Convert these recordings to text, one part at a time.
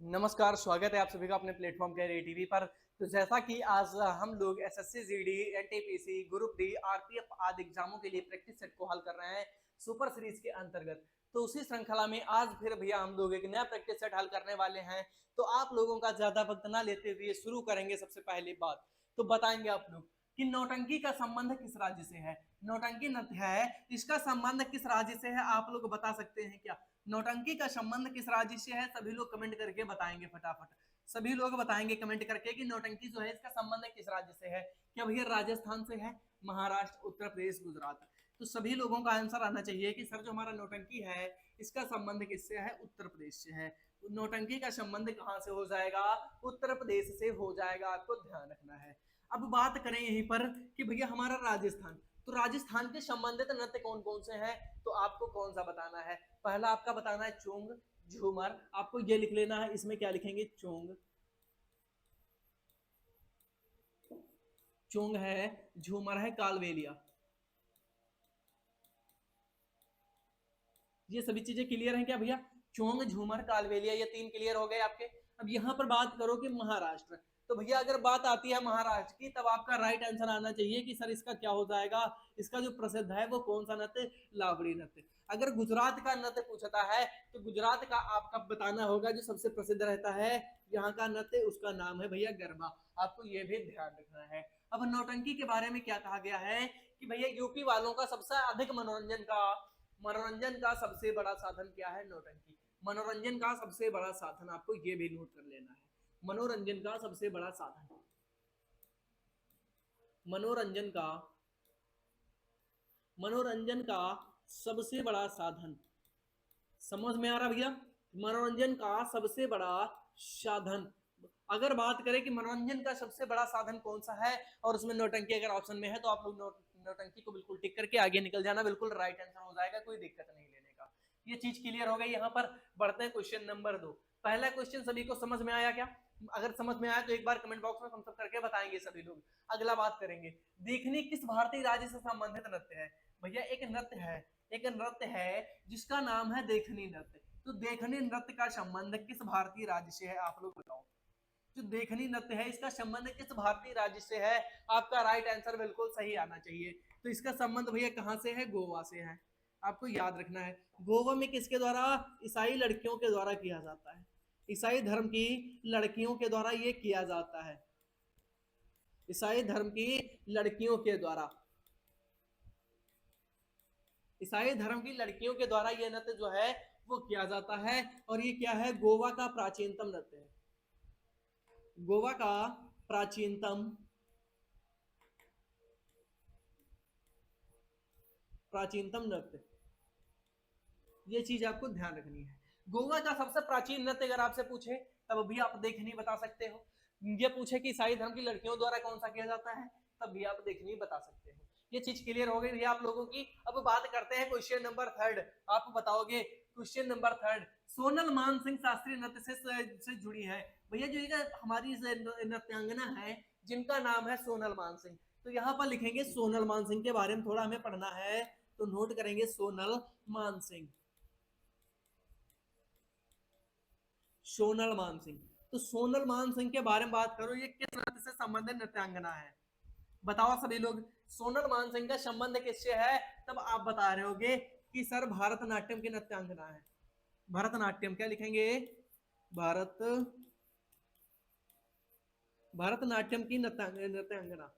नमस्कार, स्वागत है आप सभी का अपने प्लेटफॉर्म कैरियर टीवी पर। तो जैसा कि आज हम लोग SSC, GD, NTPC, group D, RPF आदि एग्जामों के लिए प्रैक्टिस सेट को हल कर रहे हैं सुपर सीरीज के अंतर्गत। तो उसी श्रृंखला में आज फिर भैया हम लोग एक नया प्रैक्टिस सेट हल करने वाले हैं। तो आप लोगों का ज्यादा वक्त ना लेते हुए शुरू करेंगे। सबसे पहली बात तो बताएंगे आप लोग कि नौटंकी का संबंध किस राज्य से है। नौटंकी नृत्य है, इसका संबंध किस राज्य से है, आप लोग बता सकते हैं क्या? नौटंकी का संबंध किस राज्य से है? सभी लोग कमेंट करके बताएंगे फटाफट। सभी लोग बताएंगे कमेंट करके कि नौटंकी जो है इसका संबंध किस राज्य से है। क्या भैया राजस्थान से है, महाराष्ट्र, उत्तर प्रदेश, गुजरात? तो सभी लोगों का आंसर आना चाहिए कि सर जो हमारा नौटंकी है इसका संबंध किससे है? उत्तर प्रदेश से है। नौटंकी का संबंध कहां से हो जाएगा? उत्तर प्रदेश से हो जाएगा, आपको ध्यान रखना है। अब बात करें यहीं पर कि भैया हमारा राजस्थान, तो राजस्थान के संबंधित नृत्य कौन कौन से हैं? तो आपको कौन सा बताना है? पहला आपका बताना है चोंग, झूमर। आपको ये लिख लेना है, इसमें क्या लिखेंगे? चोंग, चोंग है, झूमर है, कालबेलिया। ये सभी चीजें क्लियर हैं क्या भैया? चोंग, झूमर, कालबेलिया, ये तीन क्लियर हो गए आपके। अब यहां पर बात करो कि महाराष्ट्र, तो भैया अगर बात आती है महाराष्ट्र की तब आपका राइट आंसर आना चाहिए कि सर इसका क्या हो जाएगा? इसका जो प्रसिद्ध है वो कौन सा नृत्य? लावड़ी नृत्य। अगर गुजरात का नृत्य पूछता है तो गुजरात का आपका बताना होगा जो सबसे प्रसिद्ध रहता है यहाँ का नृत्य, उसका नाम है भैया गरबा। आपको ये भी ध्यान रखना है। अब नौटंकी के बारे में क्या कहा गया है कि भैया यूपी वालों का सबसे अधिक मनोरंजन का सबसे बड़ा साधन क्या है? नौटंकी। मनोरंजन का सबसे बड़ा साधन, आपको ये भी नोट कर लेना है। मनोरंजन का सबसे बड़ा साधन, मनोरंजन का मनोरंजन का सबसे बड़ा साधन, समझ में आ रहा भैया? मनोरंजन का सबसे बड़ा साधन। अगर बात करें कि मनोरंजन का सबसे बड़ा साधन कौन सा है और उसमें नौटंकी अगर ऑप्शन में है तो आप लोग नौटंकी को बिल्कुल टिक करके आगे निकल जाना, बिल्कुल राइट आंसर हो जाएगा, कोई दिक्कत नहीं लेने का। ये चीज क्लियर हो गई। यहाँ पर बढ़ते हैं क्वेश्चन नंबर 2। पहला क्वेश्चन सभी को समझ में आया क्या? अगर समझ में आया तो एक बार कमेंट बॉक्स में हम सब करके बताएंगे सभी लोग। अगला बात करेंगे, देखनी किस भारतीय राज्य से संबंधित नृत्य है? भैया एक नृत्य है जिसका नाम है देखनी नृत्य। तो देखनी नृत्य का संबंध किस भारतीय राज्य से है? आप लोग बताओ। जो देखनी नृत्य है इसका संबंध किस भारतीय राज्य से है? आपका राइट आंसर बिल्कुल सही आना चाहिए। तो इसका संबंध भैया कहां से है? गोवा से है। आपको याद रखना है। गोवा में किसके द्वारा? ईसाई लड़कियों के द्वारा किया जाता है। ईसाई धर्म की लड़कियों के द्वारा ये किया जाता है। ईसाई धर्म की लड़कियों के द्वारा, ईसाई धर्म की लड़कियों के द्वारा यह नृत्य जो है वो किया जाता है। और ये क्या है? गोवा का प्राचीनतम नृत्य है। गोवा का प्राचीनतम प्राचीनतम नृत्य, ये चीज आपको ध्यान रखनी है। गोवा का सबसे प्राचीन नृत्य अगर आपसे पूछे तब भी आप देखनी बता सकते हो। ये पूछे कि ईसाई धर्म की लड़कियों द्वारा कौन सा किया जाता है, तब भी आप देखनी बता सकते हो। ये चीज क्लियर हो गई भैया आप लोगों की। अब बात करते हैं क्वेश्चन नंबर 3। आप बताओगे क्वेश्चन नंबर 3, सोनल मानसिंह शास्त्रीय नृत्य से जुड़ी है। भैया जो हमारी नृत्यांगना है जिनका नाम है सोनल मानसिंह, तो यहाँ पर लिखेंगे सोनल मानसिंह के बारे में थोड़ा हमें पढ़ना है, तो नोट करेंगे सोनल मानसिंह। सोनल मानसिंह, तो सोनल मानसिंह के बारे में बात करो, ये किस नृत्य से संबंधित नृत्यांगना है? बताओ सभी लोग, सोनल मानसिंह का संबंध किससे है? तब आप बता रहे होगे कि सर भरतनाट्यम की नृत्यांगना है। भरतनाट्यम क्या लिखेंगे? भारत भरतनाट्यम की नृत्यांगना,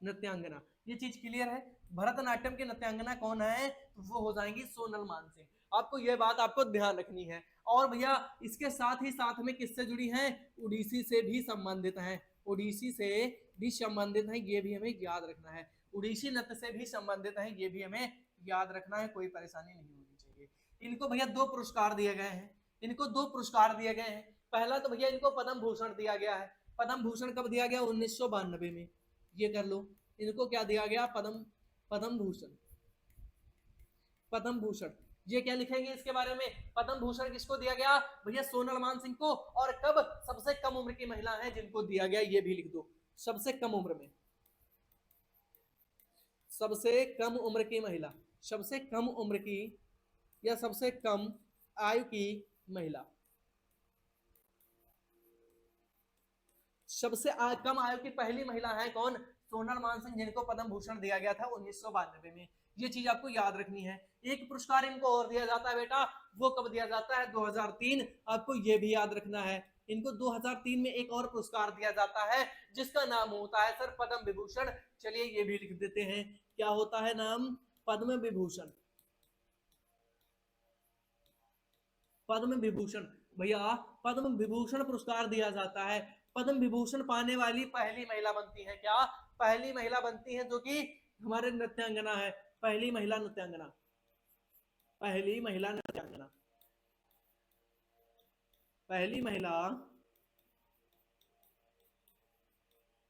नृत्यांगना। ये चीज क्लियर है। भरतनाट्यम की नृत्यांगना कौन है? तो वो हो जाएंगी सोनल मानसिंह। आपको यह बात आपको ध्यान रखनी है। और भैया इसके साथ ही साथ में किससे जुड़ी हैं? उड़ीसी से भी संबंधित हैं। उड़ीसी से भी संबंधित हैं, ये भी हमें याद रखना है। उड़ीसी नृत्य से भी संबंधित हैं, ये भी हमें याद रखना है, कोई परेशानी नहीं होनी चाहिए। इनको भैया दो पुरस्कार दिए गए हैं। इनको दो पुरस्कार दिए गए हैं। पहला तो भैया इनको पद्म भूषण दिया गया है। पद्म भूषण कब दिया गया? 1992 में। ये कर लो। इनको क्या दिया गया? पद्म भूषण। पद्म भूषण, ये क्या लिखेंगे इसके बारे में? पद्म भूषण किसको दिया गया? भैया सोनल मानसिंह को। और कब? सबसे कम उम्र की महिला है जिनको दिया गया, ये भी लिख दो। सबसे कम उम्र में, सबसे कम उम्र की महिला, सबसे कम उम्र की या सबसे कम आयु की महिला? सबसे कम आयु की पहली महिला है कौन? सोनल मानसिंह, जिनको पद्म भूषण दिया गया था 1992 में। ये चीज आपको याद रखनी है। एक पुरस्कार इनको और दिया जाता है बेटा, वो कब दिया जाता है? 2003। आपको ये भी याद रखना है, इनको 2003 में एक और पुरस्कार दिया जाता है जिसका नाम होता है सर पद्म विभूषण। चलिए ये भी लिख देते हैं, क्या होता है नाम? पद्म विभूषण। पद्म विभूषण भैया, पद्म विभूषण पुरस्कार दिया जाता है। पद्म विभूषण पाने वाली पहली महिला बनती है, क्या पहली महिला बनती है जो कि हमारे नृत्यांगना है, पहली महिला नृत्यांगना, पहली महिला नृत्यांगना, पहली महिला,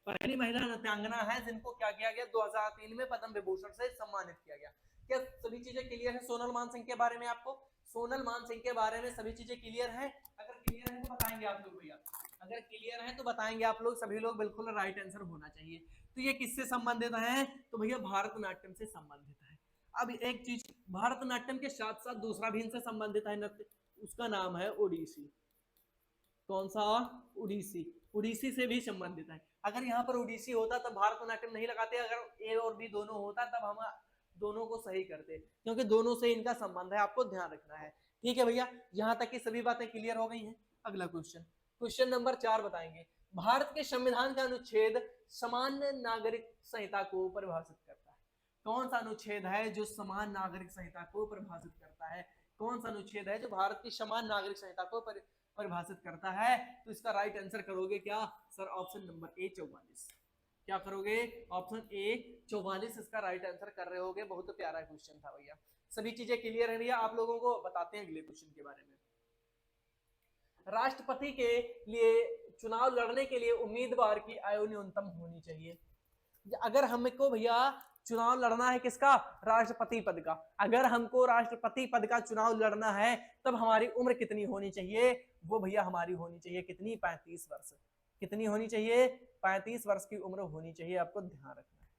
पहली महिला नृत्यांगना है जिनको क्या किया गया 2003 में पद्म विभूषण से सम्मानित किया गया। क्या सभी चीजें क्लियर है सोनल मानसिंह के बारे में? आपको सोनल मानसिंह के बारे में सभी चीजें क्लियर है? अगर क्लियर है तो बताएंगे आप लोग भैया, अगर क्लियर है तो बताएंगे आप लोग, सभी लोग बिल्कुल राइट आंसर होना चाहिए। तो ये किससे संबंधित है? तो भैया भारतनाट्यम से संबंधित है। अब एक चीज, भारतनाट्यम के साथ साथ दूसरा भी इनसे संबंधित है नृत्य, उसका नाम है ओडिसी। कौन सा? ओडिसी। ओडिसी से भी संबंधित है। अगर यहाँ पर ओडिसी होता तब भारतनाट्यम नहीं लगाते, अगर ए और बी दोनों होता तब हम दोनों को सही करते, क्योंकि दोनों से इनका संबंध है, आपको ध्यान रखना है। ठीक है भैया, यहाँ तक की सभी बातें क्लियर हो गई हैं। अगला क्वेश्चन, क्वेश्चन नंबर 4 बताएंगे, भारत के संविधान का अनुच्छेद सामान्य नागरिक संहिता को परिभाषित करता है। कौन सा अनुच्छेद है जो समान नागरिक संहिता को परिभाषित करता है? कौन सा अनुच्छेद है जो भारत की समान नागरिक संहिता को परिभाषित करता है? तो इसका राइट आंसर करोगे क्या सर? Option number A 44। क्या करोगे? ऑप्शन ए 44 इसका राइट आंसर कर रहे होगे। बहुत प्यारा क्वेश्चन था भैया, सभी चीजें क्लियर है भैया। आप लोगों को बताते हैं अगले क्वेश्चन के बारे में। राष्ट्रपति के लिए चुनाव लड़ने के लिए उम्मीदवार की आयु न्यूनतम होनी चाहिए। अगर हमको भैया चुनाव लड़ना है किसका? राष्ट्रपति पद का। अगर हमको राष्ट्रपति पद का चुनाव लड़ना है तब हमारी उम्र कितनी होनी चाहिए? वो भैया हमारी होनी चाहिए कितनी? 35 वर्ष। कितनी होनी चाहिए? 35 वर्ष की उम्र होनी चाहिए, आपको ध्यान रखना है।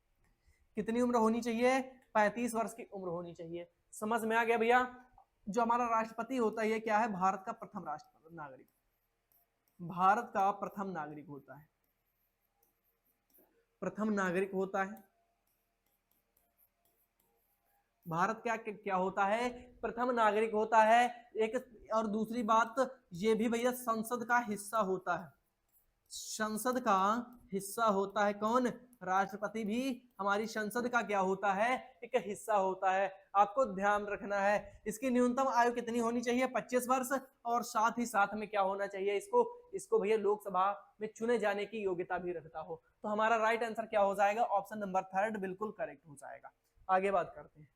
कितनी उम्र होनी चाहिए? 35 वर्ष की उम्र होनी चाहिए। समझ में आ गया भैया? जो हमारा राष्ट्रपति होता है क्या है? भारत का प्रथम राष्ट्रपति नागरिक, भारत का प्रथम नागरिक होता है, प्रथम नागरिक होता है भारत। क्या क्या होता है? प्रथम नागरिक होता है। एक और दूसरी बात ये भी भैया संसद का हिस्सा होता है, संसद का हिस्सा होता है। कौन? राष्ट्रपति भी हमारी संसद का क्या होता है? एक हिस्सा होता है, आपको ध्यान रखना है। इसकी न्यूनतम आयु कितनी होनी चाहिए? 25 वर्ष। और साथ ही साथ में क्या होना चाहिए? इसको भैया लोकसभा में चुने जाने की योग्यता भी रखता हो। तो हमारा राइट आंसर क्या हो जाएगा? ऑप्शन नंबर 3 बिल्कुल करेक्ट हो जाएगा। आगे बात करते हैं।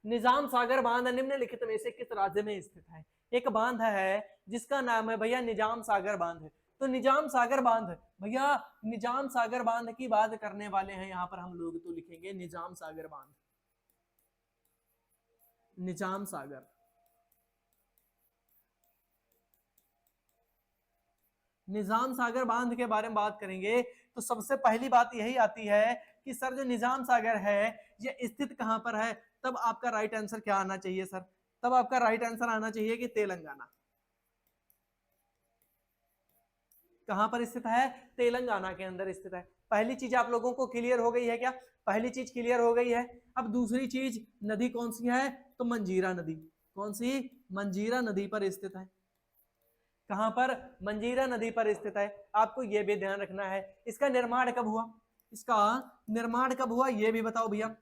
निजाम सागर बांध निम्नलिखित में से किस राज्य में स्थित है? एक बांध है जिसका नाम है भैया निजाम सागर बांध। तो निजाम सागर बांध भैया, निजाम सागर बांध की बात करने वाले हैं यहाँ पर हम लोग, तो लिखेंगे निजाम सागर बांध, निजाम सागर। निजाम सागर बांध के बारे में बात करेंगे तो सबसे पहली बात यही आती है कि सर जो निजाम सागर है ये स्थित कहां पर है? तब आपका राइट आंसर क्या आना चाहिए सर? तब आपका राइट आंसर आना चाहिए कि तेलंगाना। कहां पर स्थित है? तेलंगाना के अंदर स्थित है। पहली चीज आप लोगों को क्लियर हो गई है क्या? पहली चीज क्लियर हो गई है। अब दूसरी चीज, नदी कौन सी है? तो मंजीरा नदी। कौन सी? मंजीरा नदी पर स्थित है। कहां पर? मंजीरा नदी पर स्थित है। आपको यह भी ध्यान रखना है। इसका निर्माण कब हुआ? इसका निर्माण कब हुआ ये भी बताओ भैया।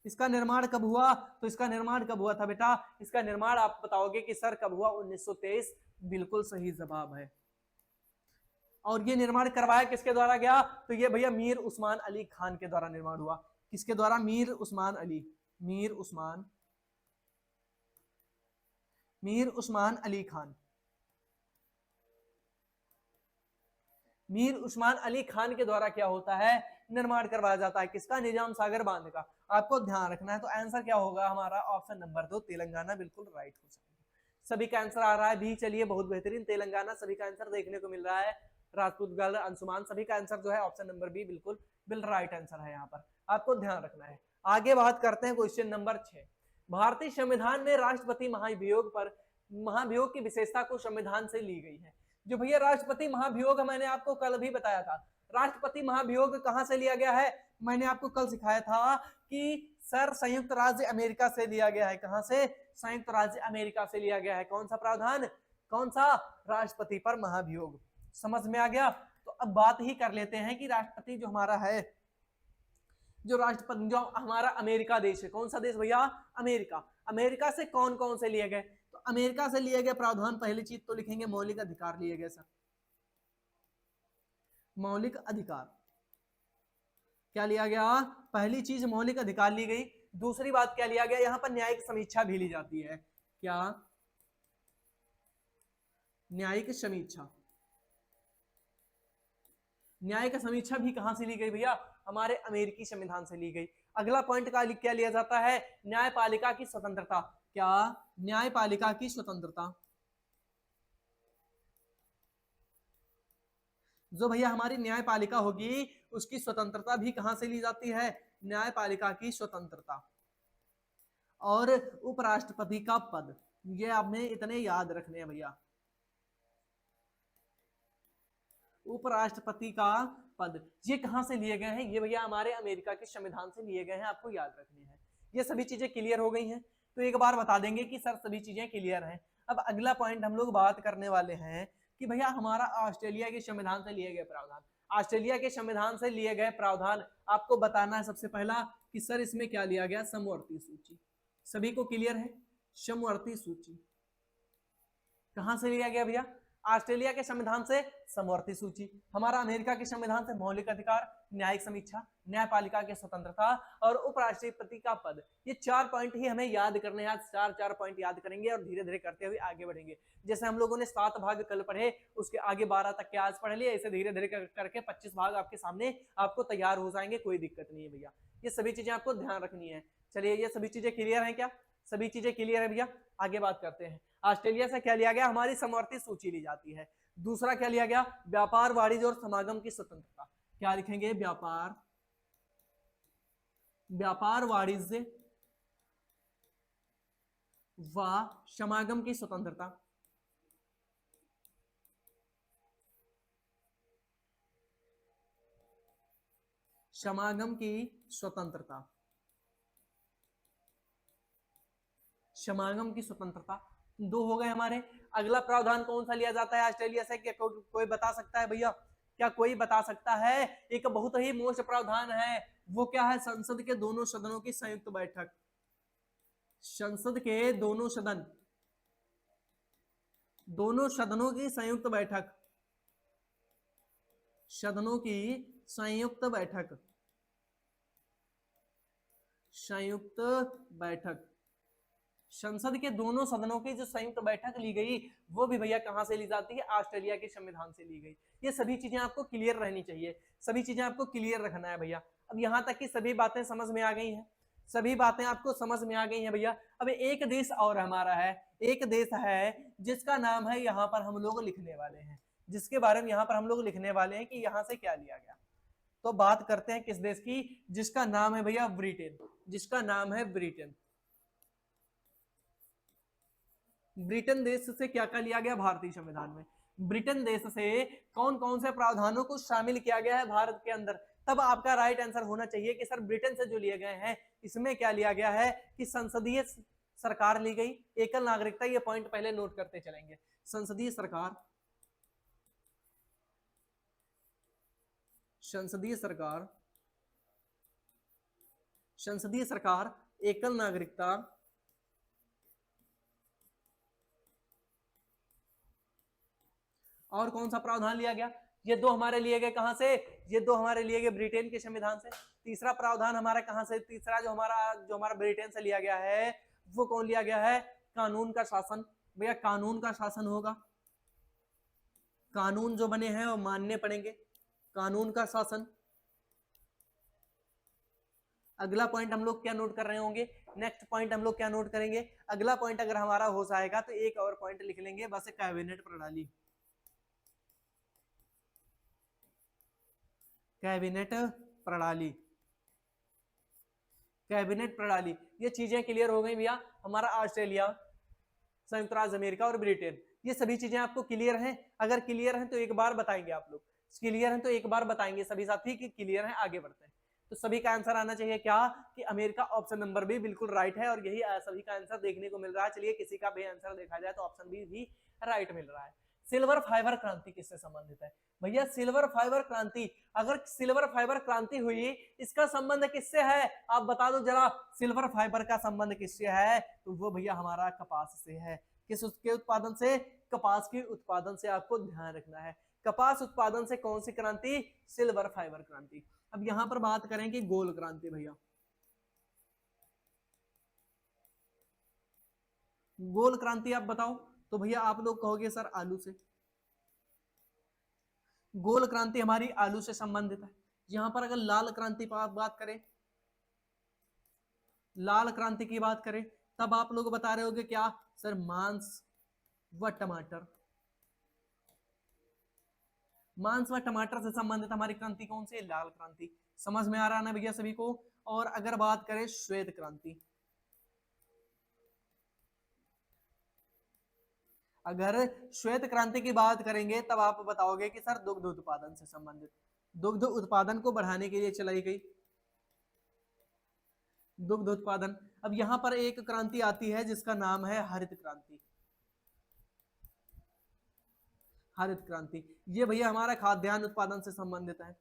इसका निर्माण कब हुआ? तो इसका निर्माण कब हुआ था बेटा? इसका निर्माण आप बताओगे कि सर कब हुआ? 1923। बिल्कुल सही जवाब है। और ये निर्माण करवाया किसके द्वारा गया? तो ये भैया मीर उस्मान अली खान के द्वारा निर्माण हुआ। किसके द्वारा? मीर उस्मान अली, मीर उस्मान, मीर उस्मान अली खान, मीर उस्मान अली खान के द्वारा क्या होता है? निर्माण करवाया जाता है। किसका? निजाम सागर बांध का। आपको ध्यान रखना है। तो आंसर क्या होगा हमारा? ऑप्शन नंबर 2 तेलंगाना बिल्कुल राइट हो जाएगा। सभी का आंसर आ रहा है भी। चलिए बहुत बेहतरीन, तेलंगाना सभी का आंसर देखने को मिल रहा है। राजपूत गढ़, अंशुमान सभी का आंसर जो है ऑप्शन नंबर बी बिल्कुल राइट आंसर है। यहाँ पर आपको ध्यान रखना है। आगे बात करते हैं क्वेश्चन नंबर 6। भारतीय संविधान में राष्ट्रपति महाभियोग की विशेषता को संविधान से ली गई है। जो भैया राष्ट्रपति महाभियोग मैंने आपको कल भी बताया था, राष्ट्रपति महाभियोग कहां से लिया गया है, मैंने आपको कल सिखाया था कि सर संयुक्त राज्य अमेरिका से लिया गया है। कहां से? संयुक्त राज्य अमेरिका से लिया गया है। कौन सा प्रावधान? कौन सा? राष्ट्रपति पर महाभियोग। समझ में आ गया? तो अब बात ही कर लेते हैं कि राष्ट्रपति जो हमारा है, जो राष्ट्रपति जो हमारा अमेरिका देश है, कौन सा देश भैया? अमेरिका। अमेरिका से कौन कौन से लिए गए? तो अमेरिका से लिए गए प्रावधान, पहली चीज तो लिखेंगे मौलिक अधिकार लिए गए। सर मौलिक अधिकार क्या लिया गया? पहली चीज मौलिक अधिकार ली गई। दूसरी बात क्या लिया गया? यहां पर न्यायिक समीक्षा भी ली जाती है। क्या? न्यायिक समीक्षा। न्यायिक समीक्षा भी कहां से ली गई भैया? हमारे अमेरिकी संविधान से ली गई। अगला पॉइंट का क्या लिया जाता है? न्यायपालिका की स्वतंत्रता। क्या? न्यायपालिका की स्वतंत्रता। जो भैया हमारी न्यायपालिका होगी उसकी स्वतंत्रता भी कहां से ली जाती है? न्यायपालिका की स्वतंत्रता। और उपराष्ट्रपति का पद, ये आपने इतने याद रखने हैं भैया। उपराष्ट्रपति का पद ये कहां से लिए गए हैं? ये भैया हमारे अमेरिका के संविधान से लिए गए हैं, आपको याद रखनी है। ये सभी चीजें क्लियर हो गई हैं, तो एक बार बता देंगे कि सर सभी चीजें क्लियर हैं। अब अगला पॉइंट हम लोग बात करने वाले हैं कि भैया हमारा ऑस्ट्रेलिया के संविधान से लिए गए प्रावधान। ऑस्ट्रेलिया के संविधान से लिए गए प्रावधान आपको बताना है सबसे पहला कि सर इसमें क्या लिया गया? समवर्ती सूची। सभी को क्लियर है? समवर्ती सूची कहां से लिया गया भैया? ऑस्ट्रेलिया के संविधान से समवर्ती सूची। हमारा अमेरिका के संविधान से मौलिक अधिकार, न्यायिक समीक्षा, न्यायपालिका की स्वतंत्रता और उपराष्ट्रपति का पद। ये 4 पॉइंट ही हमें याद करने हैं। आज 4 पॉइंट याद करेंगे और धीरे धीरे करते हुए आगे बढ़ेंगे। जैसे हम लोगों ने 7 भाग कल पढ़े, उसके आगे 12 तक के आज पढ़ लिए, ऐसे धीरे धीरे करके 25 भाग आपके सामने आपको तैयार हो जाएंगे। कोई दिक्कत नहीं है भैया, ये सभी चीजें आपको ध्यान रखनी है। चलिए, ये सभी चीजें क्लियर है क्या? सभी चीजें क्लियर है भैया। आगे बात करते हैं। ऑस्ट्रेलिया से क्या लिया गया? हमारी समवर्ती सूची ली जाती है। दूसरा क्या लिया गया? व्यापार, वाणिज्य और समागम की स्वतंत्रता। क्या लिखेंगे? व्यापार, वाणिज्य व समागम की स्वतंत्रता। समागम की स्वतंत्रता, समागम की स्वतंत्रता 2 हो गए हमारे। अगला प्रावधान कौन सा लिया जाता है ऑस्ट्रेलिया से? क्या कोई बता सकता है भैया? क्या कोई बता सकता है? एक बहुत ही मोस्ट प्रावधान है, वो क्या है? संसद के दोनों सदनों की संयुक्त बैठक। संसद के दोनों सदनों की संयुक्त बैठक। सदनों की संयुक्त बैठक, संयुक्त बैठक। संसद के दोनों सदनों की जो संयुक्त बैठक ली गई, वो भी भैया कहां से ली जाती है? ऑस्ट्रेलिया के संविधान से ली गई। ये सभी चीजें आपको क्लियर रहनी चाहिए, सभी चीजें आपको क्लियर रखना है भैया। अब यहां तक की सभी बातें समझ में आ गई हैं, सभी बातें आपको समझ में आ गई हैं भैया। अब एक देश और हमारा है, एक देश है जिसका नाम है, यहाँ पर हम लोग लिखने वाले हैं, जिसके बारे में यहाँ पर हम लोग लिखने वाले हैं कि यहाँ से क्या लिया गया। तो बात करते हैं किस देश की? जिसका नाम है भैया ब्रिटेन, जिसका नाम है ब्रिटेन। ब्रिटेन देश से क्या क्या लिया गया भारतीय संविधान में? ब्रिटेन देश से कौन कौन से प्रावधानों को शामिल किया गया है भारत के अंदर? तब आपका राइट आंसर होना चाहिए कि सर ब्रिटेन से जो लिए गए हैं इसमें क्या लिया गया है कि संसदीय सरकार ली गई, एकल नागरिकता। ये पॉइंट पहले नोट करते चलेंगे। संसदीय सरकार, संसदीय सरकार, संसदीय सरकार, एकल नागरिकता और कौन सा प्रावधान लिया गया? ये 2 हमारे लिए गए कहां से? ये 2 हमारे लिए गए ब्रिटेन के संविधान से। तीसरा प्रावधान हमारा कहां से? तीसरा जो हमारा ब्रिटेन से लिया गया है वो कौन लिया गया है? कानून का शासन। भैया कानून का शासन होगा, कानून जो बने हैं वो मानने पड़ेंगे, कानून का शासन। अगला पॉइंट हम लोग क्या नोट कर रहे होंगे? नेक्स्ट पॉइंट हम लोग क्या नोट करेंगे? अगला पॉइंट अगर हमारा हो जाएगा तो एक और पॉइंट लिख लेंगे, बस कैबिनेट प्रणाली। कैबिनेट प्रणाली, कैबिनेट प्रणाली, ये चीजें क्लियर हो गई भैया। हमारा ऑस्ट्रेलिया, संयुक्त राज्य अमेरिका और ब्रिटेन, ये सभी चीजें आपको क्लियर हैं? अगर क्लियर हैं तो एक बार बताएंगे आप लोग, क्लियर हैं तो एक बार बताएंगे सभी साथी कि क्लियर हैं, आगे बढ़ते हैं। तो सभी का आंसर आना चाहिए क्या कि अमेरिका, ऑप्शन नंबर बी बिल्कुल राइट है और यही सभी का आंसर देखने को मिल रहा है। चलिए किसी का भी आंसर देखा जाए तो ऑप्शन बी भी राइट मिल रहा है। सिल्वर फाइबर क्रांति किससे संबंधित है भैया? सिल्वर फाइबर क्रांति, अगर सिल्वर फाइबर क्रांति हुई इसका संबंध किससे है आप बता दो जरा। सिल्वर फाइबर का संबंध किससे है? तो वो भैया हमारा कपास से है। किस उसके उत्पादन से? कपास के उत्पादन से, आपको ध्यान रखना है। कपास उत्पादन से कौन सी क्रांति? सिल्वर फाइबर क्रांति। अब यहां पर बात करें कि गोल क्रांति भैया, गोल क्रांति आप बताओ। तो भैया आप लोग कहोगे सर आलू से। गोल क्रांति हमारी आलू से संबंधित है। यहां पर अगर लाल क्रांति पर बात करें, लाल क्रांति की बात करें, तब आप लोग बता रहे होगे क्या सर? मांस व टमाटर। मांस व टमाटर से संबंधित हमारी क्रांति कौन सी है? लाल क्रांति। समझ में आ रहा है ना भैया सभी को? और अगर बात करें श्वेत क्रांति, अगर श्वेत क्रांति की बात करेंगे तब आप बताओगे कि सर दुग्ध उत्पादन से संबंधित, दुग्ध उत्पादन को बढ़ाने के लिए चलाई गई दुग्ध उत्पादन। अब यहां पर एक क्रांति आती है जिसका नाम है हरित क्रांति। हरित क्रांति ये भैया हमारा खाद्यान्न उत्पादन से संबंधित है,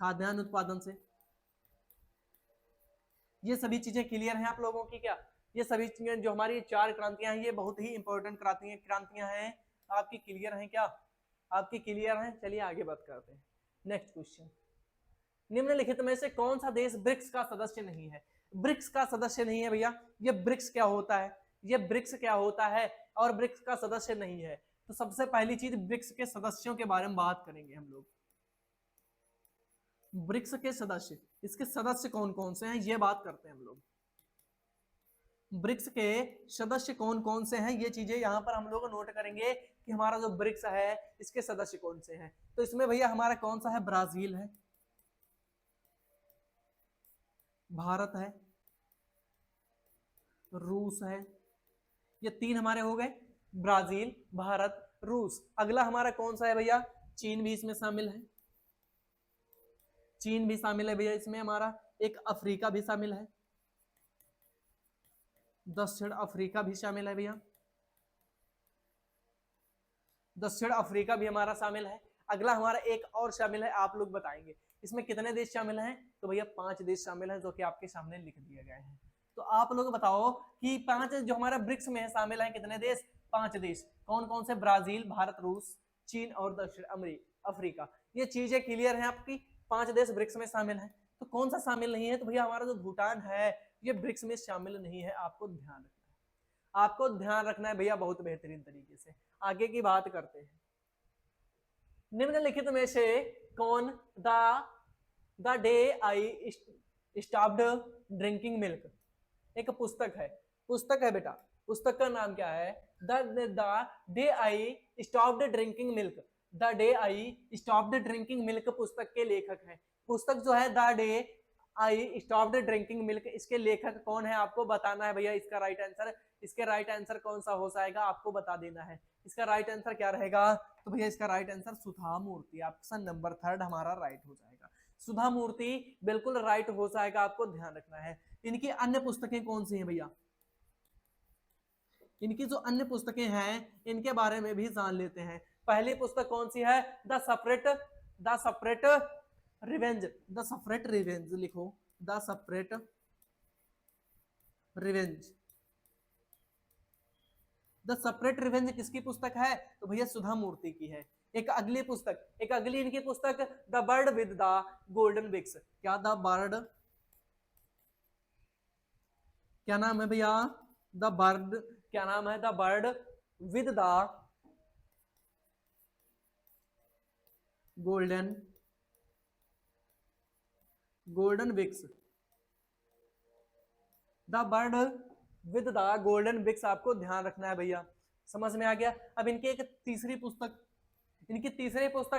खाद्यान्न उत्पादन से। ये सभी चीजें क्लियर हैं आप लोगों की क्या? ये सभी चीजें जो हमारी चार क्रांतियां हैं ये बहुत ही इंपॉर्टेंट क्रांतियां हैं। आपकी क्लियर हैं क्या? आपकी क्लियर हैं? चलिए आगे बात करते हैं। नेक्स्ट क्वेश्चन, निम्नलिखित में से कौन सा देश ब्रिक्स का सदस्य नहीं है? ब्रिक्स का सदस्य नहीं है भैया। ये ब्रिक्स क्या होता है? ये ब्रिक्स क्या होता है और ब्रिक्स का सदस्य नहीं है? तो सबसे पहली चीज ब्रिक्स के सदस्यों के बारे में बात करेंगे हम लोग। ब्रिक्स के सदस्य, इसके सदस्य कौन कौन से हैं ये बात करते हैं हम लोग। ब्रिक्स के सदस्य कौन कौन से हैं ये चीजें यहां पर हम लोग नोट करेंगे कि हमारा जो ब्रिक्स है इसके सदस्य कौन से हैं। तो इसमें भैया हमारा कौन सा है? ब्राजील है, भारत है, रूस है। ये तीन हमारे हो गए, ब्राजील, भारत, रूस। अगला हमारा कौन सा है भैया? चीन भी इसमें शामिल है, चीन भी शामिल है भैया इसमें हमारा। एक अफ्रीका भी शामिल है, दक्षिण अफ्रीका भी शामिल है भैया, दक्षिण अफ्रीका भी हमारा शामिल है। अगला हमारा एक और शामिल है, आप लोग बताएंगे इसमें कितने देश शामिल हैं? तो भैया 5 देश शामिल हैं जो कि आपके सामने लिख दिए गए हैं। तो आप लोग बताओ कि 5 जो हमारा ब्रिक्स में शामिल है कितने देश? 5 देश। कौन कौन से? ब्राजील, भारत, रूस, चीन और दक्षिण अफ्रीका। ये चीजें क्लियर हैं आपकी? 5 देश ब्रिक्स में शामिल है। तो कौन सा शामिल नहीं है? तो भैया हमारा जो भूटान है ये ब्रिक्स में शामिल नहीं है। आपको ध्यान रखना है, आपको ध्यान रखना है भैया बहुत बेहतरीन तरीके से। आगे की बात करते हैं। निम्नलिखित में से कौन the day I stopped drinking milk, एक पुस्तक है बेटा। पुस्तक का नाम क्या है? The day I stopped drinking milk. The day I stopped drinking milk पुस्तक के लेखक हैं। पुस्तक जो है the day I stopped drinking milk, इसके लेखक कौन है आपको बताना है भैया। इसका राइट आंसर, इसके राइट आंसर कौन सा हो जाएगा आपको बता देना है। इसका राइट आंसर क्या रहेगा? तो भैया इसका राइट आंसर सुधा मूर्ति, ऑप्शन नंबर 3 हमारा राइट हो जाएगा। सुधा मूर्ति बिल्कुल राइट हो जाएगा, आपको ध्यान रखना है। इनकी अन्य पुस्तकें कौन सी हैं भैया? इनकी जो अन्य पुस्तकें हैं इनके बारे में भी जान लेते हैं। पहली पुस्तक कौन सी है? The separate revenge. The separate revenge लिखो, the separate revenge. The separate revenge किसकी पुस्तक है? तो भैया सुधा मूर्ति की है। एक अगली इनकी पुस्तक the bird with the golden beaks. क्या? द बर्ड, क्या नाम है भैया? द बर्ड, क्या नाम है? The bird with the golden beaks. The bird with the golden beaks, आपको ध्यान रखना है भैया। समझ में आ गया? अब इनकी एक तीसरी पुस्तक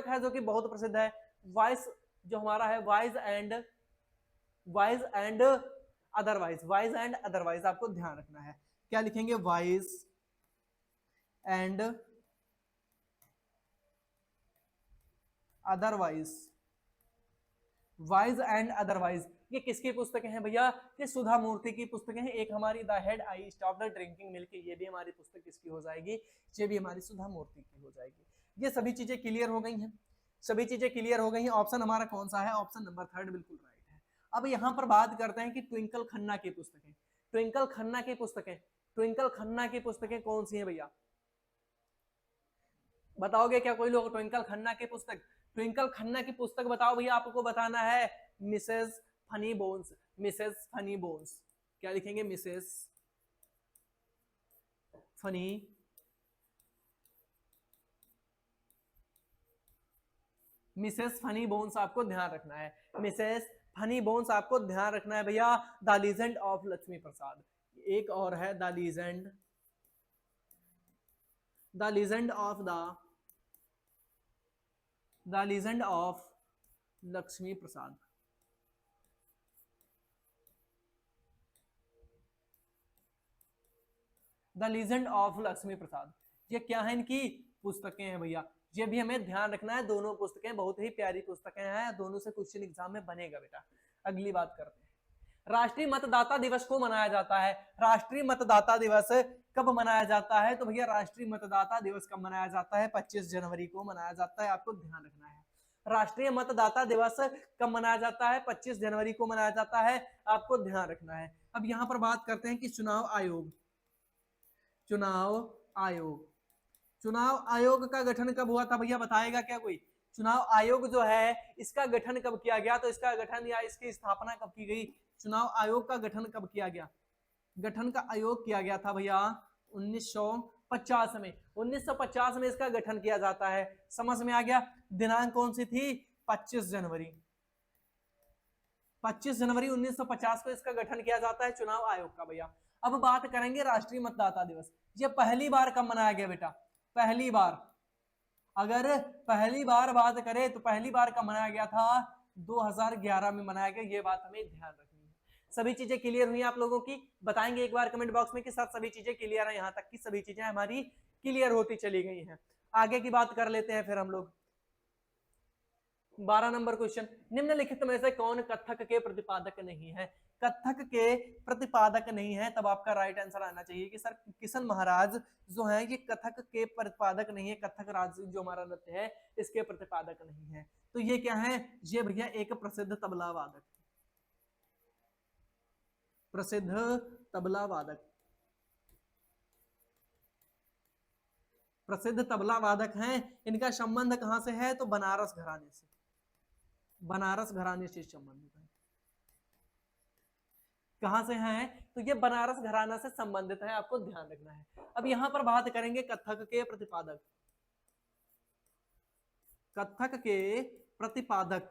है जो कि बहुत प्रसिद्ध है, वॉइस, जो हमारा है voice and wise and otherwise, wise and otherwise आपको ध्यान रखना है। क्या लिखेंगे? Wise and otherwise, wise and otherwise. ये किसकी पुस्तकें हैं भैया? ये सुधा मूर्ति की पुस्तकें हैं। एक हमारी the head I stop the drinking milk, ये भी हमारी पुस्तक किसकी हो जाएगी? ये भी हमारी सुधा मूर्ति की हो जाएगी। ये सभी चीजें क्लियर हो गई हैं, सभी चीजें क्लियर हो गई हैं। ऑप्शन हमारा कौन सा है? ऑप्शन नंबर 3 बिल्कुल राइट है। अब यहाँ पर बात करते हैं कि ट्विंकल खन्ना की पुस्तकें, ट्विंकल खन्ना की पुस्तकें, ट्विंकल खन्ना की पुस्तकें कौन सी हैं भैया? बताओगे क्या कोई लोग? ट्विंकल खन्ना की पुस्तक, ट्विंकल खन्ना की पुस्तक बताओ भैया। आपको बताना है Mrs funny bones, Mrs funny bones. क्या लिखेंगे? Mrs funny Mrs funny bones आपको ध्यान रखना है, मिसेस फनी बोन्स आपको ध्यान रखना है भैया। The legend of Lakshmi Prasad, एक और है the legend, the legend of the legend of Lakshmi Prasad. The legend of Lakshmi Prasad, ये क्या है? इनकी पुस्तकें हैं भैया। ये भी हमें ध्यान रखना है, दोनों पुस्तकें बहुत ही प्यारी पुस्तकें हैं, दोनों से क्वेश्चन एग्जाम में बनेगा बेटा। अगली बात करते हैं, राष्ट्रीय मतदाता दिवस को मनाया जाता है। राष्ट्रीय मतदाता दिवस कब मनाया जाता है? तो भैया राष्ट्रीय मतदाता दिवस कब मनाया जाता है? 25 जनवरी को मनाया जाता है, आपको ध्यान रखना है। राष्ट्रीय मतदाता दिवस कब मनाया जाता है? 25 जनवरी को मनाया जाता है, आपको ध्यान रखना है। अब यहाँ पर बात करते हैं कि चुनाव आयोग, चुनाव आयोग, चुनाव आयोग का गठन कब हुआ था भैया? बताएगा क्या कोई? चुनाव आयोग जो है इसका गठन कब किया गया? तो इसका गठन या इसकी स्थापना कब की गई? चुनाव आयोग का गठन कब किया गया? गठन का आयोग किया गया था भैया 1950 में, 1950 में इसका गठन किया जाता है। समझ में आ गया? दिनांक कौन सी थी? 25 जनवरी, 25 जनवरी 1950 को इसका गठन किया जाता है चुनाव आयोग का भैया। अब बात करेंगे राष्ट्रीय मतदाता दिवस, ये पहली बार कब मनाया गया बेटा? पहली बार, अगर पहली बार बात करें तो पहली बार कब मनाया गया था? 2011 में मनाया गया। ये बात हमें ध्यान रखनी है। सभी चीजें क्लियर हुई आप लोगों की? बताएंगे एक बार कमेंट बॉक्स में कि सर सभी चीजें क्लियर है, यहां तक की सभी चीजें हमारी क्लियर होती चली गई हैं। आगे की बात कर लेते हैं फिर हम लोग। 12 नंबर क्वेश्चन, निम्नलिखित में से कौन कथक के प्रतिपादक नहीं है? कथक के प्रतिपादक नहीं है, तब आपका राइट आंसर आना चाहिए कि सर किशन महाराज जो है ये कथक के प्रतिपादक नहीं है, कथक राज जो हमारा नृत्य है इसके प्रतिपादक नहीं है। तो ये क्या है? ये भैया एक प्रसिद्ध तबला वादक, प्रसिद्ध तबला वादक, प्रसिद्ध तबला वादक हैं। इनका संबंध कहां से है? तो बनारस घराने से, बनारस घराने से संबंधित है। कहां से हैं? तो ये बनारस घराना से संबंधित है, आपको ध्यान रखना है। अब यहां पर बात करेंगे कथक के प्रतिपादक, कथक के प्रतिपादक,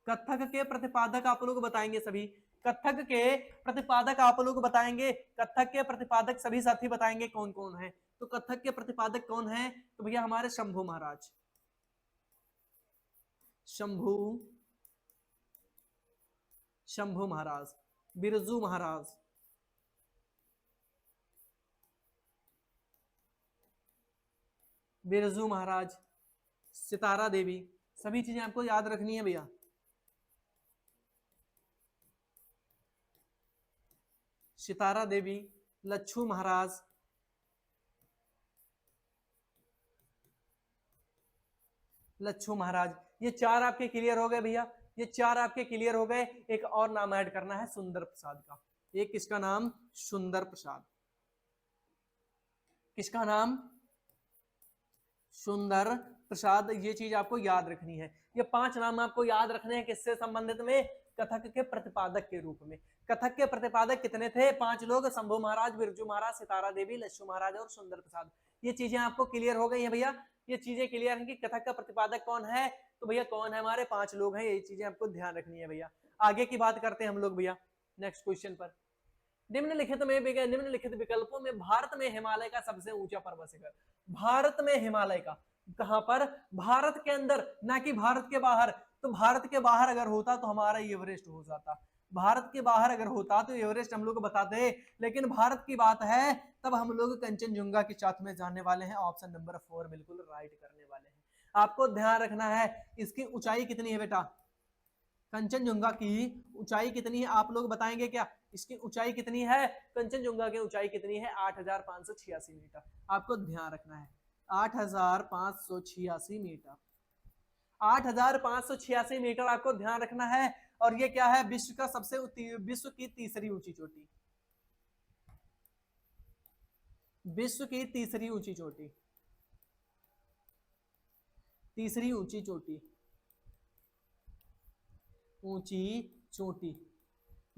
कथक के प्रतिपादक आप लोग बताएंगे सभी, कथक के प्रतिपादक आप लोग बताएंगे, कथक के प्रतिपादक सभी साथी बताएंगे कौन कौन है। तो कथक के प्रतिपादक कौन है? तो भैया हमारे शंभू महाराज, शंभू, शंभू महाराज, बिरजू महाराज, बिरजू महाराज, सितारा देवी, सभी चीजें आपको याद रखनी है भैया। सितारा देवी, लच्छू महाराज, लच्छू महाराज, ये चार आपके क्लियर हो गए भैया, ये चार आपके क्लियर हो गए। एक और नाम ऐड करना है सुंदर प्रसाद का। एक किसका नाम? सुंदर प्रसाद। किसका नाम? सुंदर प्रसाद। ये चीज आपको याद रखनी है। ये 5 नाम आपको याद रखने हैं, किससे संबंधित में? कथक के प्रतिपादक के रूप में। कथक के प्रतिपादक कितने थे? 5 लोग, शंभू महाराज, बिरजू महाराज, सितारा देवी, लच्छू महाराज और सुंदर प्रसाद। ये चीजें आपको क्लियर हो गई हैं भैया? ये चीजें क्लियर हैं कि कथक का प्रतिपादक कौन है? तो भैया कौन है? हमारे 5 लोग हैं। ये चीजें आपको ध्यान रखनी है भैया। आगे की बात करते हैं हम लोग भैया नेक्स्ट क्वेश्चन पर। निम्नलिखित विकल्पों में भारत में हिमालय का सबसे ऊंचा पर्वत शिखर, भारत में हिमालय का, कहां पर? भारत के अंदर, ना कि भारत के बाहर। तो भारत के बाहर अगर होता तो हमारा एवरेस्ट हो जाता, भारत के बाहर अगर होता तो एवरेस्ट हम लोग बताते, लेकिन भारत की बात है तब हम लोग कंचनजुंगा के साथ में जाने वाले हैं। ऑप्शन नंबर 4 बिल्कुल राइट करने वाले हैं। आपको ध्यान रखना है इसकी ऊंचाई कितनी है बेटा, कंचनजुंगा की ऊंचाई कितनी है आप लोग बताएंगे क्या, इसकी ऊंचाई कितनी है, कंचनजुंगा की ऊंचाई कितनी है, 8586 मीटर। आपको ध्यान रखना है 8586 मीटर, 8586 मीटर आपको ध्यान रखना है। और ये क्या है, विश्व का विश्व की तीसरी ऊंची चोटी, विश्व की तीसरी ऊंची चोटी, तीसरी ऊंची चोटी, ऊंची चोटी,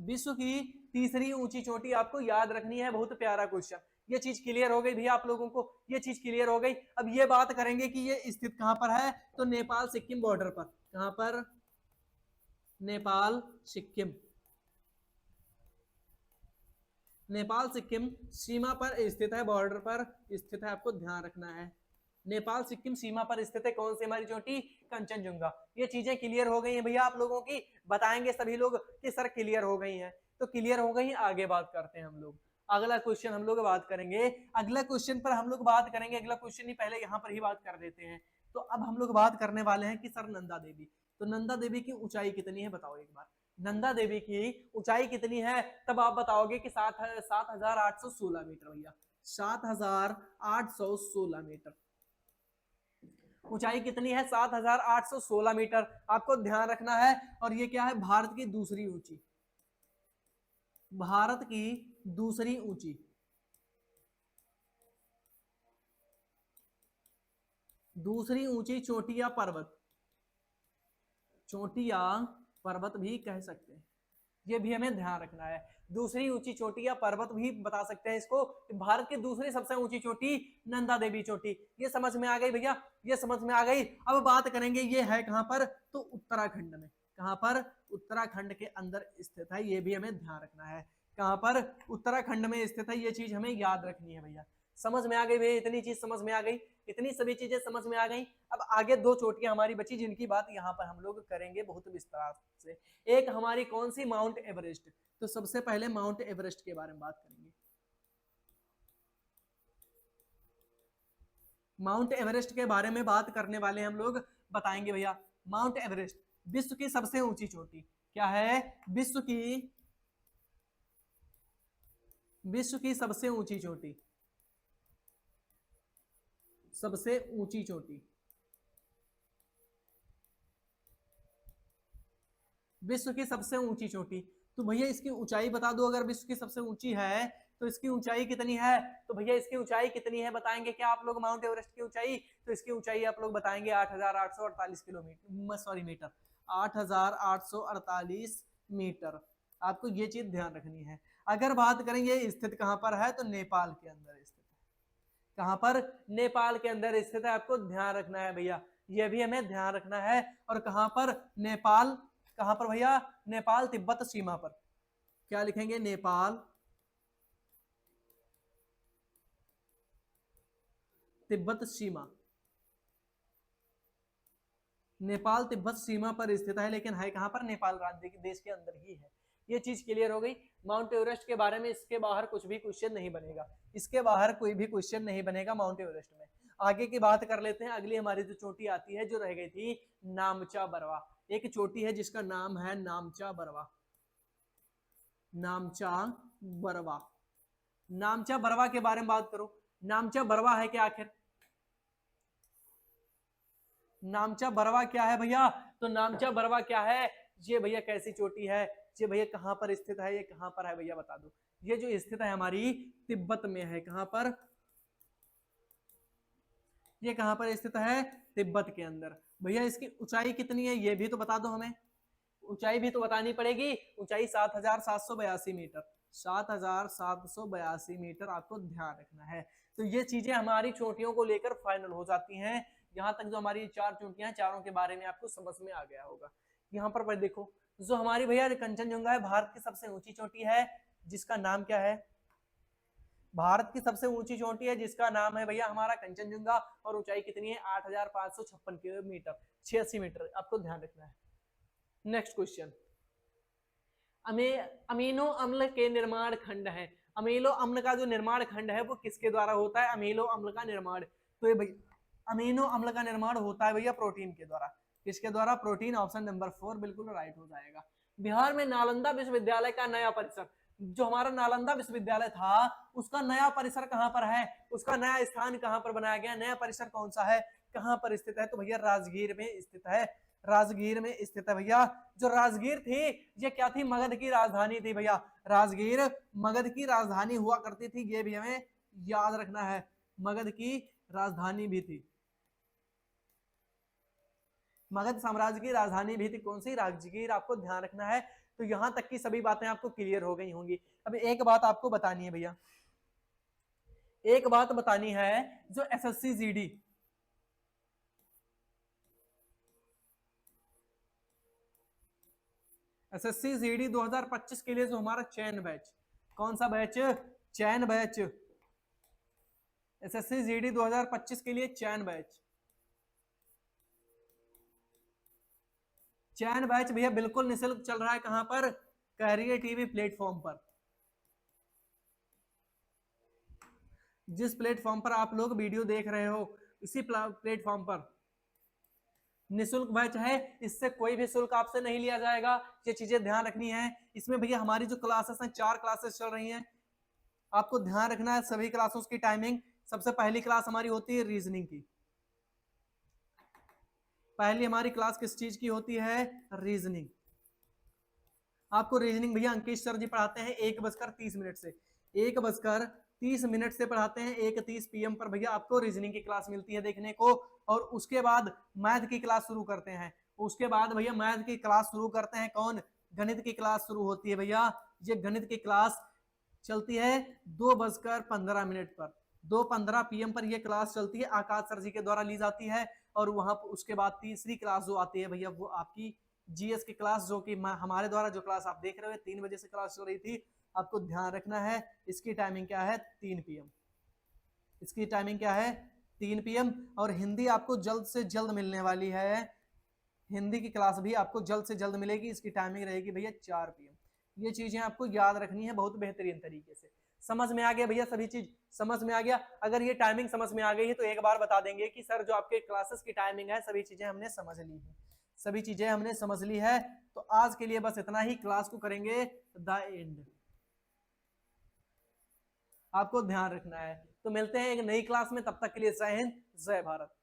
विश्व की तीसरी ऊंची चोटी आपको याद रखनी है। बहुत प्यारा क्वेश्चन, ये चीज क्लियर हो गई भैया आप लोगों को, ये चीज क्लियर हो गई। अब ये बात करेंगे कि ये स्थित कहां पर है, तो नेपाल सिक्किम बॉर्डर पर, कहां पर, नेपाल सिक्किम, नेपाल सिक्किम सीमा पर स्थित है, बॉर्डर पर स्थित है, आपको ध्यान रखना है। नेपाल सिक्किम सीमा पर स्थित है कौन सी हमारी चोटी, कंचनजुंगा। ये चीजें क्लियर हो गई हैं भैया आप लोगों की, बताएंगे सभी लोग कि सर क्लियर हो गई हैं, तो क्लियर हो गई। आगे बात करते हैं हम लोग, अगला क्वेश्चन हम लोग बात करेंगे, अगला क्वेश्चन पर हम लोग बात करेंगे, अगला क्वेश्चन ही पहले यहाँ पर ही बात कर देते हैं। तो अब हम लोग बात करने वाले हैं कि सर नंदा देवी, तो नंदा देवी की ऊंचाई कितनी है बताओ एक बार, नंदा देवी की ऊंचाई कितनी है, तब आप बताओगे कि 7816 मीटर भैया, 7816 मीटर ऊंचाई कितनी है, 7816 मीटर आपको ध्यान रखना है। और ये क्या है, भारत की दूसरी ऊंची, भारत की दूसरी ऊंची, दूसरी ऊंची चोटी या पर्वत, चोटी या पर्वत भी कह सकते हैं, ये भी हमें ध्यान रखना है। दूसरी ऊंची चोटी या पर्वत भी बता सकते हैं इसको। भारत की दूसरी सबसे ऊंची चोटी नंदा देवी चोटी, ये समझ में आ गई भैया, ये समझ में आ गई। अब बात करेंगे ये है कहां पर, तो उत्तराखंड में, कहां पर, उत्तराखंड के अंदर स्थित है, ये भी हमें ध्यान रखना है, कहां पर, उत्तराखंड में स्थित है, ये चीज हमें याद रखनी है भैया। समझ में आ गई भैया, इतनी चीज समझ में आ गई, इतनी सभी चीजें समझ में आ गई। अब आगे दो चोटियां हमारी बची जिनकी बात यहाँ पर हम लोग करेंगे बहुत विस्तार से। एक हमारी कौन सी, माउंट एवरेस्ट। तो सबसे पहले माउंट एवरेस्ट के बारे में बात करेंगे। माउंट एवरेस्ट के बारे में बात करने वाले हम लोग, बताएंगे भैया। माउंट एवरेस्ट विश्व की सबसे ऊंची चोटी, क्या है, विश्व की सबसे ऊंची चोटी, सबसे ऊंची चोटी, विश्व की सबसे ऊंची चोटी। तो भैया इसकी ऊंचाई बता दो, अगर विश्व की सबसे ऊंची है तो इसकी ऊंचाई कितनी है, तो भैया इसकी ऊंचाई कितनी है बताएंगे क्या आप लोग, माउंट एवरेस्ट की ऊंचाई, तो इसकी ऊंचाई आप लोग बताएंगे 8848 किलोमीटर, सॉरी मीटर, 8848 मीटर। आपको ये चीज ध्यान रखनी है। अगर बात करें ये स्थित कहां पर है, तो नेपाल के अंदर स्थित है, कहां पर, नेपाल के अंदर स्थित है, आपको ध्यान रखना है भैया, ये भी हमें ध्यान रखना है। और कहां पर, नेपाल, कहां पर भैया, नेपाल तिब्बत सीमा पर, क्या लिखेंगे, नेपाल तिब्बत सीमा, नेपाल तिब्बत सीमा पर स्थित है, लेकिन है कहां पर, नेपाल राज्य के देश के अंदर ही है। ये चीज क्लियर हो गई माउंट एवरेस्ट के बारे में। इसके बाहर कुछ भी क्वेश्चन नहीं बनेगा, इसके बाहर कोई भी क्वेश्चन नहीं बनेगा माउंट एवरेस्ट में। आगे की बात कर लेते हैं, अगली हमारी जो चोटी आती है, जो रह गई थी, नामचा बरवा। एक चोटी है जिसका नाम है नामचा बरवा, नामचा बरवा, नामचा बरवा के बारे में बात करो। नामचा बरवा है क्या आखिर, नामचा बरवा क्या है भैया, तो नामचा बरवा क्या है, ये भैया कैसी चोटी है, ये भैया कहां पर स्थित है, ये कहां पर है भैया बता दो। ये जो स्थित है हमारी तिब्बत में है, कहां पर, ये कहां पर स्थित है, तिब्बत के अंदर। भैया इसकी ऊंचाई कितनी है ये भी तो बता दो हमें, ऊंचाई भी तो बतानी पड़ेगी। ऊंचाई 7782 मीटर, 7782 मीटर आपको ध्यान रखना है। तो ये चीजें हमारी चोटियों को लेकर फाइनल हो जाती हैं। यहाँ तक जो हमारी चार चोटियां, चारों के बारे में आपको समझ में आ गया होगा। यहाँ पर देखो, जो हमारी भैया कंचनजुंगा है, भारत की सबसे ऊंची चोटी है, जिसका नाम क्या है, भारत की सबसे ऊंची चोटी है जिसका नाम है भैया हमारा कंचनजुंगा। और ऊंचाई कितनी है, 8556 किलोमीटर, 86 मीटर, आपको ध्यान रखना है। नेक्स्ट क्वेश्चन, अमीनो अम्ल के निर्माण खंड है। अमीनो अम्ल का जो निर्माण खंड है वो किसके द्वारा होता है? अमीनो अम्ल का निर्माण, तो ये भैया अमीनो अम्ल का निर्माण होता है भैया प्रोटीन के द्वारा। किसके द्वारा? प्रोटीन। ऑप्शन नंबर 4 बिल्कुल राइट हो जाएगा। बिहार में नालंदा विश्वविद्यालय का नया परिसर, जो हमारा नालंदा विश्वविद्यालय था उसका नया परिसर कहां पर है? उसका नया स्थान कहां पर बनाया गया? नया परिसर कौन सा है, कहां पर स्थित है? तो भैया राजगीर में स्थित है। राजगीर में स्थित है भैया। जो राजगीर थी ये क्या थी? मगध की राजधानी थी भैया। राजगीर मगध की राजधानी हुआ करती थी, ये भी हमें याद रखना है। मगध की राजधानी भी थी, मगध साम्राज्य की राजधानी भी थी। कौन सी? राजगीर, आपको ध्यान रखना है। तो यहां तक की सभी बातें आपको क्लियर हो गई होंगी। अब एक बात आपको बतानी है भैया, एक बात बतानी है, जो एसएससी जीडी एसएससी जीडी 2025 के लिए जो हमारा चयन बैच, कौन सा बैच? चयन बैच। एसएससी जीडी 2025 के लिए चयन बैच, चयन बैच भैया बिल्कुल निःशुल्क चल रहा है। कहां पर? कैरियर टीवी प्लेटफॉर्म पर। जिस प्लेटफॉर्म पर आप लोग वीडियो देख रहे हो, इसी प्लेटफॉर्म पर निःशुल्क बैच है। इससे कोई भी शुल्क आपसे नहीं लिया जाएगा, ये चीजें ध्यान रखनी है। इसमें भैया हमारी जो क्लासेस हैं, 4 क्लासेस चल रही हैं, आपको ध्यान रखना है सभी क्लासों की टाइमिंग। सबसे पहली क्लास हमारी होती है रीजनिंग की। पहली हमारी क्लास किस चीज की होती है? रीजनिंग। आपको रीजनिंग भैया अंकित सर जी पढ़ाते हैं 1:30 से, 1:30 से पढ़ाते हैं। 1:30 PM पर भैया आपको रीजनिंग की क्लास मिलती है देखने को। और उसके बाद मैथ की क्लास शुरू करते हैं। उसके बाद भैया मैथ की क्लास शुरू करते हैं कौन? गणित की क्लास शुरू होती है भैया। ये गणित की क्लास चलती है 2:15 पर। 2:15 PM पर यह क्लास चलती है, आकाश सर जी के द्वारा ली जाती है। और वहां उसके बाद तीसरी क्लास जो आती है भैया, वो आपकी जीएस की क्लास, जो कि हमारे द्वारा जो क्लास आप देख रहे हो 3 बजे से क्लास चल रही थी। आपको ध्यान रखना है इसकी टाइमिंग क्या है? 3 PM। इसकी टाइमिंग क्या है? 3 PM। और हिंदी आपको जल्द से जल्द मिलने वाली है। हिंदी की क्लास भी आपको जल्द से जल्द मिलेगी। इसकी टाइमिंग रहेगी भैया 4 PM। ये चीजें आपको याद रखनी है बहुत बेहतरीन तरीके से। समझ में आ गया भैया? सभी चीज समझ में आ गया? अगर ये टाइमिंग समझ में आ गई है तो एक बार बता देंगे कि सर जो आपके क्लासेस की टाइमिंग है, सभी चीजें हमने समझ ली है। सभी चीजें हमने समझ ली है। तो आज के लिए बस इतना ही, क्लास को करेंगे द एंड। आपको ध्यान रखना है। तो मिलते हैं एक नई क्लास में, तब तक के लिए जय हिंद, जय भारत।